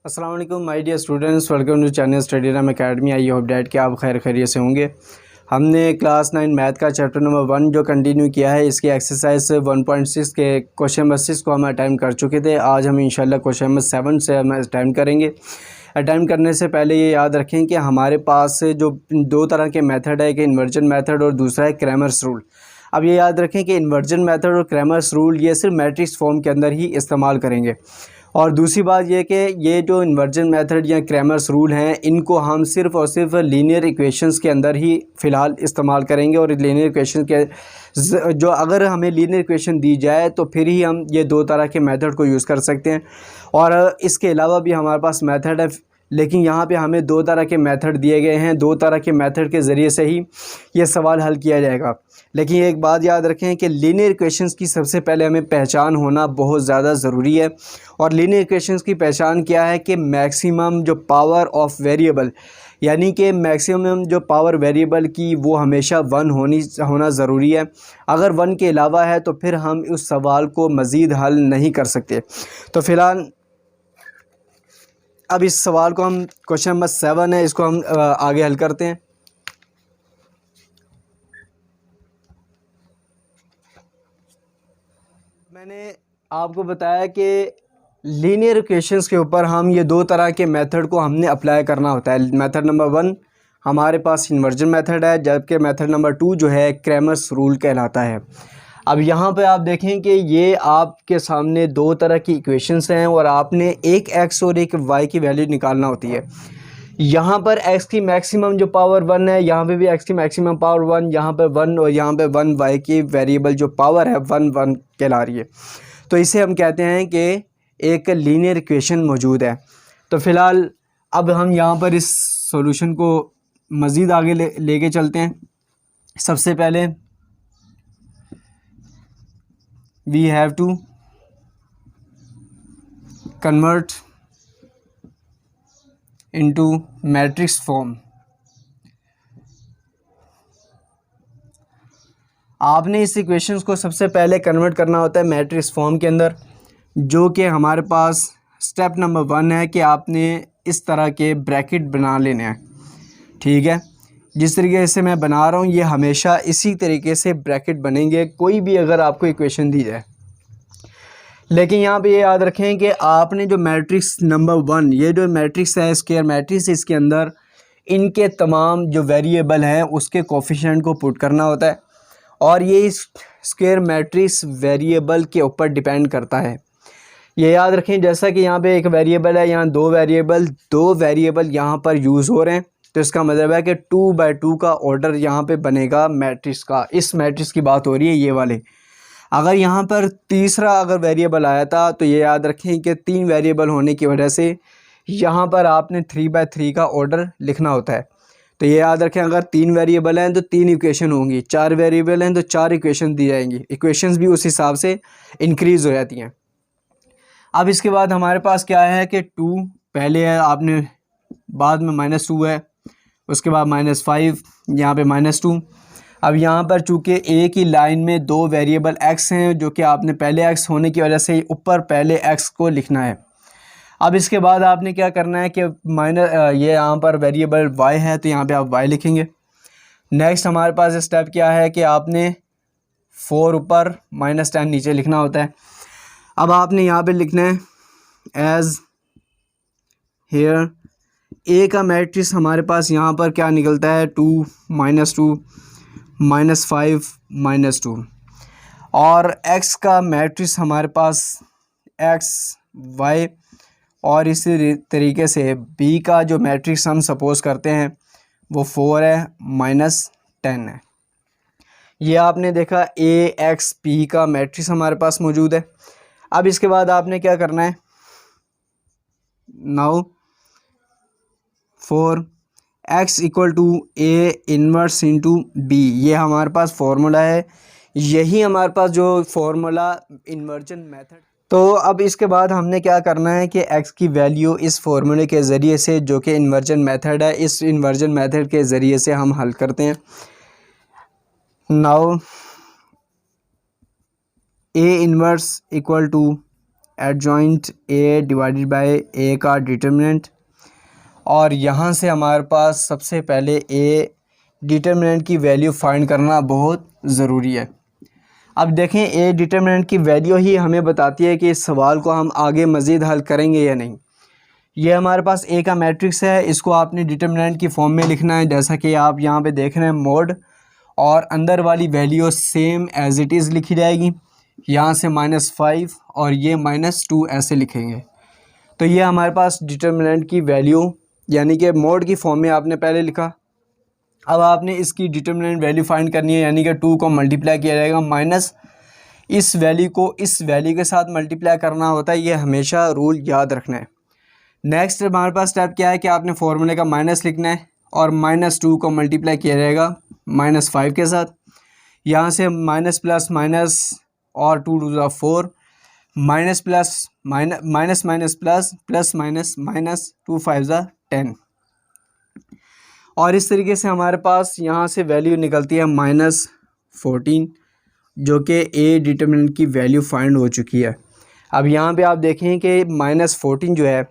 अस्सलाम वालेकुम my dear students, welcome to channel study Ram academy. I hope that कि आप खैर खैरियत से होंगे। हमने क्लास 9 मैथ का चैप्टर नंबर 1 जो कंटिन्यू किया है, इसकी एक्सरसाइज 1.6 के क्वेश्चन नंबर 6 को हम अटैम्प्ट कर चुके थे। आज हम इंशाल्लाह क्वेश्चन नंबर 7 से हम अटैम्प्ट करेंगे। अटैम्प्ट करने से पहले ये याद रखें कि हमारे पास जो दो तरह के मेथड है, एक इन्वर्जन मेथड और दूसरा है क्रैमर्स रूल। अब ये याद रखें कि इन्वर्जन मेथड और क्रैमर्स रूल ये सिर्फ मैट्रिक्स फॉर्म के अंदर ही इस्तेमाल करेंगे। और दूसरी बात ये कि ये जो इन्वर्जन मेथड या क्रैमर्स रूल हैं, इनको हम सिर्फ़ और सिर्फ लीनियर इक्वेशंस के अंदर ही फ़िलहाल इस्तेमाल करेंगे। और लीनियर इक्वेशन के जो अगर हमें लीनियर इक्वेशन दी जाए तो फिर ही हम ये दो तरह के मेथड को यूज़ कर सकते हैं। और इसके अलावा भी हमारे पास मेथड है, लेकिन यहाँ पे हमें दो तरह के मेथड दिए गए हैं। दो तरह के मेथड के ज़रिए से ही ये सवाल हल किया जाएगा। लेकिन एक बात याद रखें कि लीनियर इक्वेशंस की सबसे पहले हमें पहचान होना बहुत ज़्यादा ज़रूरी है। और लीनियर इक्वेशंस की पहचान क्या है कि मैक्सिमम जो पावर ऑफ वेरिएबल, यानी कि मैक्सिमम जो पावर वेरिएबल की वो हमेशा 1 होना ज़रूरी है। अगर 1 के अलावा है तो फिर हम उस सवाल को मज़ीद हल नहीं कर सकते। तो फ़िलहाल अब इस सवाल को हम क्वेश्चन नंबर 7 है, इसको हम आगे हल करते हैं। मैंने आपको बताया कि लीनियर इक्वेशंस के ऊपर हम ये दो तरह के मेथड को हमने अप्लाई करना होता है। मेथड नंबर 1 हमारे पास इन्वर्जन मेथड है, जबकि मेथड नंबर 2 जो है क्रैमर्स रूल कहलाता है। अब यहाँ पे आप देखें कि ये आपके सामने दो तरह की इक्वेशंस हैं और आपने एक एक्स और एक वाई की वैल्यू निकालना होती है। यहाँ पर एक्स की मैक्सिमम जो पावर 1 है, यहाँ पे भी एक्स की मैक्सिमम पावर 1, यहाँ पे 1 और यहाँ पे 1 वाई की वेरिएबल जो पावर है 1 कहला रही है। तो इसे हम कहते हैं कि एक लीनियर इक्वेशन मौजूद है। तो फ़िलहाल अब हम यहाँ पर इस सॉल्यूशन को मज़ीद आगे लेके चलते हैं। सबसे पहले we have to convert into matrix form। आपने इस इक्वेशंस को सबसे पहले कन्वर्ट करना होता है मैट्रिक्स फॉर्म के अंदर, जो कि हमारे पास स्टेप नंबर 1 है कि आपने इस तरह के ब्रैकेट बना लेने हैं। ठीक है, जिस तरीके से मैं बना रहा हूँ ये हमेशा इसी तरीके से ब्रैकेट बनेंगे, कोई भी अगर आपको इक्वेशन दी जाए। लेकिन यहाँ पे ये याद रखें कि आपने जो मैट्रिक्स नंबर 1, ये जो मैट्रिक्स है स्क्वायर मैट्रिक्स, इसके अंदर इनके तमाम जो वेरिएबल हैं उसके कोफिशिएंट को पुट करना होता है। और ये स्क्वायर मैट्रिक्स वेरिएबल के ऊपर डिपेंड करता है। ये याद रखें, जैसा कि यहाँ पे एक वेरिएबल है, यहाँ दो वेरिएबल यहाँ पर यूज़ हो रहे हैं, तो इसका मतलब है कि 2/2 का ऑर्डर यहाँ पे बनेगा मैट्रिक्स का। इस मैट्रिक्स की बात हो रही है ये वाले। अगर यहाँ पर तीसरा अगर वेरिएबल आया था तो ये याद रखें कि 3 वेरिएबल होने की वजह से यहाँ पर आपने 3/3 का ऑर्डर लिखना होता है। तो ये याद रखें, अगर 3 वेरिएबल हैं तो 3 इक्वेशन होंगी, 4 वेरिएबल हैं तो 4 इक्वेशन दी जाएंगी। इक्वेशंस भी उस हिसाब से इंक्रीज़ हो जाती हैं। अब इसके बाद हमारे पास क्या है कि 2 पहले है, आपने बाद में -2 है, उसके बाद -5, यहाँ पे -2। अब यहाँ पर चूँकि एक ही लाइन में दो वेरिएबल x हैं, जो कि आपने पहले x होने की वजह से ऊपर पहले x को लिखना है। अब इसके बाद आपने क्या करना है कि ये यहाँ पर वेरिएबल y है तो यहाँ पे आप y लिखेंगे। नेक्स्ट हमारे पास स्टेप क्या है कि आपने 4 ऊपर -10 नीचे लिखना होता है। अब आपने यहाँ पे लिखना है एज हेयर ए का मैट्रिक्स हमारे पास यहाँ पर क्या निकलता है 2 -2 -5 -2, और x का मैट्रिक्स हमारे पास x y, और इसी तरीके से b का जो मैट्रिक्स हम सपोज़ करते हैं वो 4 है -10 है। ये आपने देखा a x p का मैट्रिक्स हमारे पास मौजूद है। अब इसके बाद आपने क्या करना है, now for x equal to a inverse into b, ये हमारे पास फार्मूला है। यही हमारे पास जो फार्मूला इन्वर्जन मेथड। तो अब इसके बाद हमने क्या करना है कि x की वैल्यू इस फार्मूले के ज़रिए से, जो कि इन्वर्जन मेथड है, इस इन्वर्जन मेथड के ज़रिए से हम हल करते हैं। Now a inverse equal to adjoint A divided by A का डिटर्मिनेंट, और यहाँ से हमारे पास सबसे पहले ए डिटर्मिनेंट की वैल्यू फाइंड करना बहुत ज़रूरी है। अब देखें ए डिटर्मिनेंट की वैल्यू ही हमें बताती है कि इस सवाल को हम आगे मज़ीद हल करेंगे या नहीं। ये हमारे पास ए का मैट्रिक्स है, इसको आपने डिटर्मिनेंट की फॉर्म में लिखना है, जैसा कि आप यहाँ पे देख रहे हैं मोड, और अंदर वाली value same as it is लिखी जाएगी। यहाँ से -5 और ये -2 ऐसे लिखेंगे। तो ये हमारे पास डिटर्मिनेंट की वैल्यू यानी कि मोड की फॉर्म में आपने पहले लिखा। अब आपने इसकी डिटर्मिनेंट वैल्यू फाइंड करनी है, यानी कि 2 को मल्टीप्लाई किया जाएगा माइनस इस वैल्यू को इस वैल्यू के साथ मल्टीप्लाई करना होता है। ये हमेशा रूल याद रखना है। नेक्स्ट हमारे पास स्टेप क्या है कि आपने फॉर्मूले का माइनस लिखना है और -2 को मल्टीप्लाई किया जाएगा -5 के साथ। यहाँ से माइनस प्लस माइनस और 2 2 ज़ा 4, minus plus minus minus plus plus minus minus 2 5 ज़ा 10, और इस तरीके से हमारे पास यहाँ से वैल्यू निकलती है -14, जो कि ए डिटर्मिनेंट की वैल्यू फाइंड हो चुकी है। अब यहाँ पे आप देखें कि -14 जो है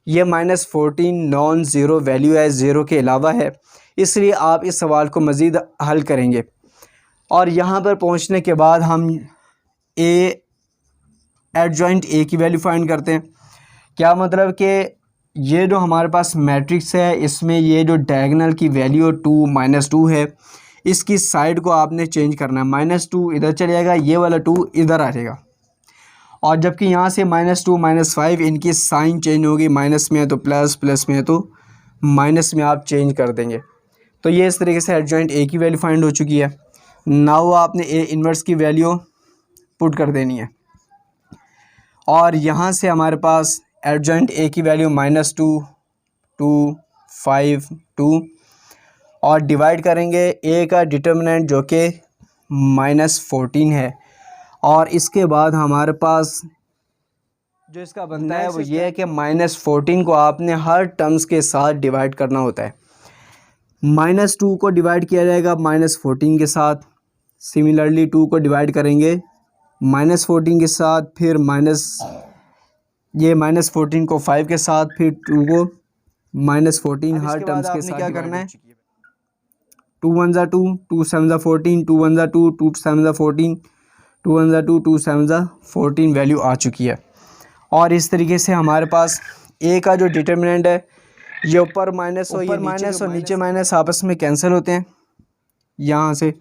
ये -14 नॉन ज़ीरो वैल्यू है, ज़ीरो के अलावा है, इसलिए आप इस सवाल को मज़ीद हल करेंगे। और यहाँ पर पहुँचने के बाद हम ए एडजॉइंट ए की वैल्यू फाइंड करते हैं। क्या मतलब कि ये जो हमारे पास मैट्रिक्स है इसमें ये जो डायगोनल की वैल्यू 2 -2 है, इसकी साइड को आपने चेंज करना है। -2 इधर चले जाएगा, ये वाला 2 इधर आ जाएगा, और जबकि यहाँ से -2 -5 इनकी साइन चेंज होगी, माइनस में है तो प्लस, प्लस में है तो माइनस में आप चेंज कर देंगे। तो ये इस तरीके से एडजॉइंट ए की वैल्यू फाइंड हो चुकी है। नाउ आपने ए इन्वर्स की वैल्यू पुट कर देनी है, और यहाँ से हमारे पास एडजॉइंट ए की वैल्यू -2 2 5 2, और डिवाइड करेंगे ए का डिटर्मिनेंट जो कि -14 है, और इसके बाद हमारे पास जो इसका बनता है वो ये है कि -14 को आपने हर टर्म्स के साथ डिवाइड करना होता है। -2 को डिवाइड किया जाएगा -14 के साथ, सिमिलरली 2 को डिवाइड करेंगे -14 के साथ, फिर -14 को 5 के साथ, फिर 2 को -14 हर टर्म्स के साथ। क्या करना है, 2 1 ज़ा 2, 2 7 ज़ा 14, 2 1 ज़ा 2, 2 7 ज़ा 14, 2 1 ज़ा 2, 2 7 ज़ा 14 वैल्यू आ चुकी है। और इस तरीके से हमारे पास ए का जो डिटर्मिनेंट है ये ऊपर माइनस और नीचे माइनस आपस में कैंसिल होते हैं यहाँ से।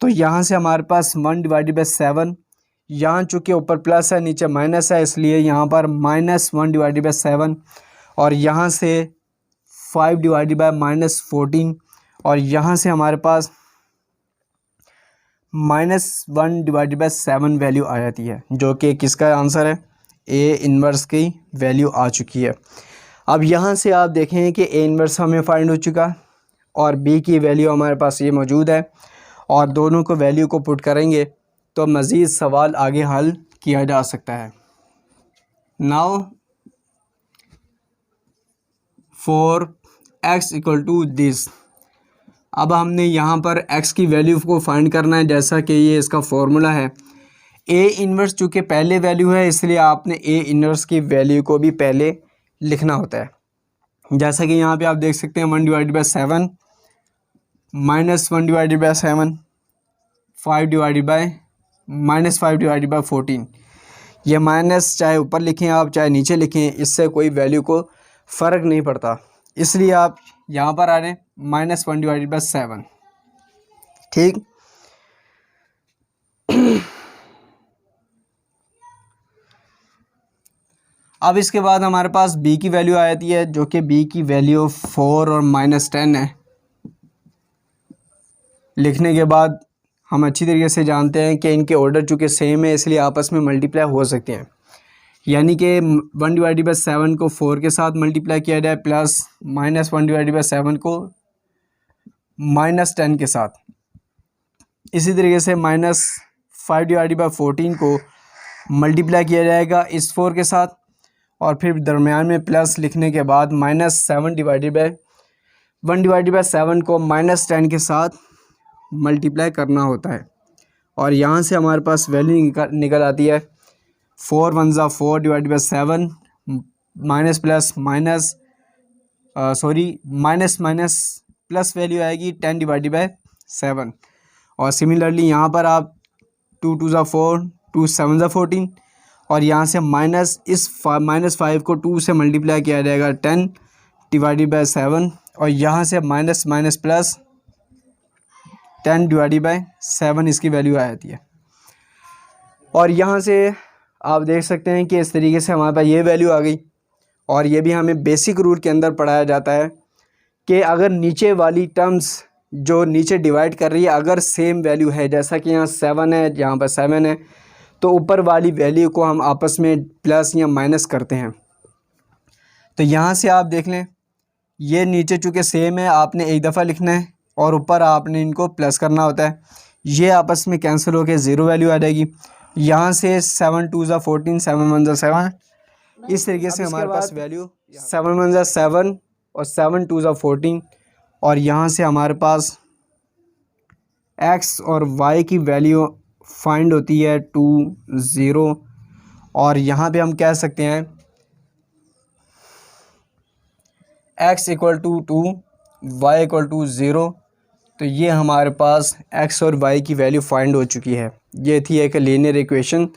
तो यहाँ से हमारे पास 1/7, यहाँ चूँकि ऊपर प्लस है नीचे माइनस है, इसलिए यहाँ पर -1/7, और यहाँ से 5/-14, और यहाँ से हमारे पास -1/7 वैल्यू आ जाती है, जो कि किसका आंसर है, ए इन्वर्स की वैल्यू आ चुकी है। अब यहाँ से आप देखें कि ए इन्वर्स हमें फाइंड हो चुका और बी की वैल्यू हमारे पास ये मौजूद है, और दोनों को वैल्यू को पुट करेंगे तो मज़ीद सवाल आगे हल किया जा सकता है। नाउ फॉर x = दिस, अब हमने यहाँ पर x की वैल्यू को फाइंड करना है, जैसा कि ये इसका फॉर्मूला है। ए इन्वर्स चूँकि पहले वैल्यू है, इसलिए आपने ए इन्वर्स की वैल्यू को भी पहले लिखना होता है। जैसा कि यहाँ पे आप देख सकते हैं 1/7 -1/7 -5/14, ये माइनस चाहे ऊपर लिखें आप चाहे नीचे लिखें, इससे कोई वैल्यू को फ़र्क नहीं पड़ता, इसलिए आप यहाँ पर आ रहे हैं -1/7। ठीक, अब इसके बाद हमारे पास b की वैल्यू आ जाती है, जो कि b की वैल्यू 4 और -10 है। लिखने के बाद हम अच्छी तरीके से जानते हैं कि इनके ऑर्डर चूँकि सेम है, इसलिए आपस में मल्टीप्लाई हो सकते हैं। यानी कि 1/7 को 4 के साथ मल्टीप्लाई किया जाए, प्लस -1/7 को -10 के साथ। इसी तरीके से -5/14 को मल्टीप्लाई किया जाएगा इस 4 के साथ, और फिर दरमियान में प्लस लिखने के बाद -1/7 को -10 के साथ मल्टीप्लाई करना होता है, और यहाँ से हमारे पास वैल्यू निकल आती है 4 वन ज़ा 4 divide by 7 minus plus minus minus plus value आएगी 10 डिवाइड बाई 7। और सिमिलरली यहाँ पर आप 2 टू ज़ा 4 2 7 ज़ा 14 और यहाँ से -5 को 2 से मल्टीप्लाई किया जाएगा 10 डिवाइडेड बाई 7 और यहाँ से minus minus plus 10 divided by 7 इसकी वैल्यू आ जाती है। और यहाँ से आप देख सकते हैं कि इस तरीके से हमारे पास ये वैल्यू आ गई। और ये भी हमें बेसिक रूल के अंदर पढ़ाया जाता है कि अगर नीचे वाली टर्म्स जो नीचे डिवाइड कर रही है अगर सेम वैल्यू है, जैसा कि यहाँ 7 है यहाँ पर 7 है, तो ऊपर वाली वैल्यू को हम आपस में प्लस या माइनस करते हैं। तो यहाँ से आप देख लें, ये नीचे चूँकि सेम है आपने एक दफ़ा लिखना है और ऊपर आपने इनको प्लस करना होता है। ये आपस में कैंसिल होकर 0 वैल्यू आ जाएगी। यहाँ से 7 टू ज़ा 14 7 वन ज़ा 7, इस तरीके से हमारे पास वैल्यू 7 वन ज़ा 7 और 7 टू ज़ा 14 और यहाँ से हमारे पास x और y की वैल्यू फाइंड होती है 2 0 और यहाँ पे हम कह सकते हैं x equal to 2 y equal to 0। तो ये हमारे पास x और y की वैल्यू फाइंड हो चुकी है। ये थी एक लीनियर इक्वेशन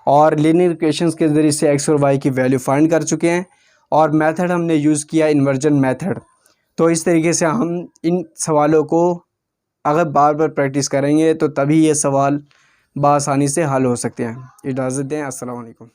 और लीनियर इक्वेशंस के ज़रिए से x और y की वैल्यू फाइंड कर चुके हैं और मेथड हमने यूज़ किया इन्वर्जन मेथड। तो इस तरीके से हम इन सवालों को अगर बार बार प्रैक्टिस करेंगे तो तभी ये सवाल बआसानी से हल हो सकते हैं। इजाज़त दें। अस्सलाम वालेकुम।